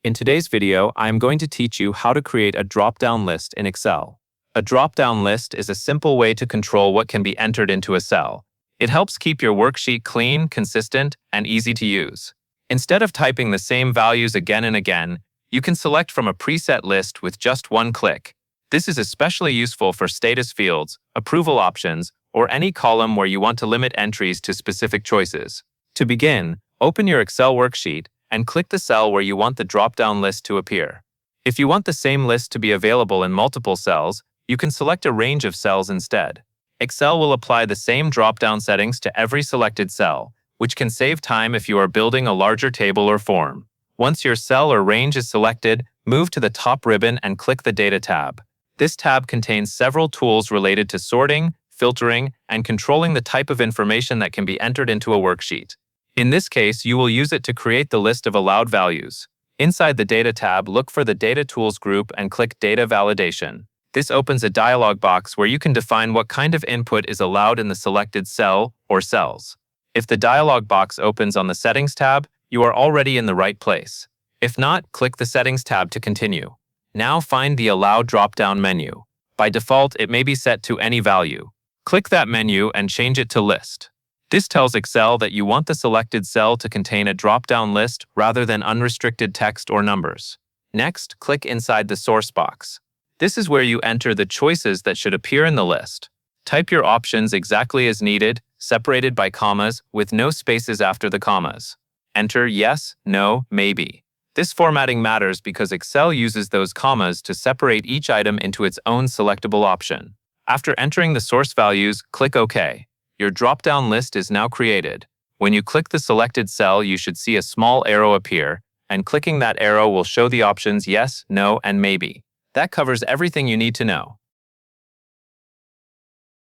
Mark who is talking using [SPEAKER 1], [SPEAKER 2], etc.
[SPEAKER 1] In today's video, I am going to teach you how to create a drop-down list in Excel. A drop-down list is a simple way to control what can be entered into a cell. It helps keep your worksheet clean, consistent, and easy to use. Instead of typing the same values again and again, you can select from a preset list with just one click. This is especially useful for status fields, approval options, or any column where you want to limit entries to specific choices. To begin, open your Excel worksheet and click the cell where you want the drop-down list to appear. If you want the same list to be available in multiple cells, you can select a range of cells instead. Excel will apply the same drop-down settings to every selected cell, which can save time if you are building a larger table or form. Once your cell or range is selected, move to the top ribbon and click the Data tab. This tab contains several tools related to sorting, filtering, and controlling the type of information that can be entered into a worksheet. In this case, you will use it to create the list of allowed values. Inside the Data tab, look for the Data Tools group and click Data Validation. This opens a dialog box where you can define what kind of input is allowed in the selected cell or cells. If the dialog box opens on the Settings tab, you are already in the right place. If not, click the Settings tab to continue. Now find the Allow drop-down menu. By default, it may be set to any value. Click that menu and change it to List. This tells Excel that you want the selected cell to contain a drop-down list rather than unrestricted text or numbers. Next, click inside the source box. This is where you enter the choices that should appear in the list. Type your options exactly as needed, separated by commas, with no spaces after the commas. Enter yes, no, maybe. This formatting matters because Excel uses those commas to separate each item into its own selectable option. After entering the source values, click OK. Your drop-down list is now created. When you click the selected cell, you should see a small arrow appear, and clicking that arrow will show the options yes, no, and maybe. That covers everything you need to know.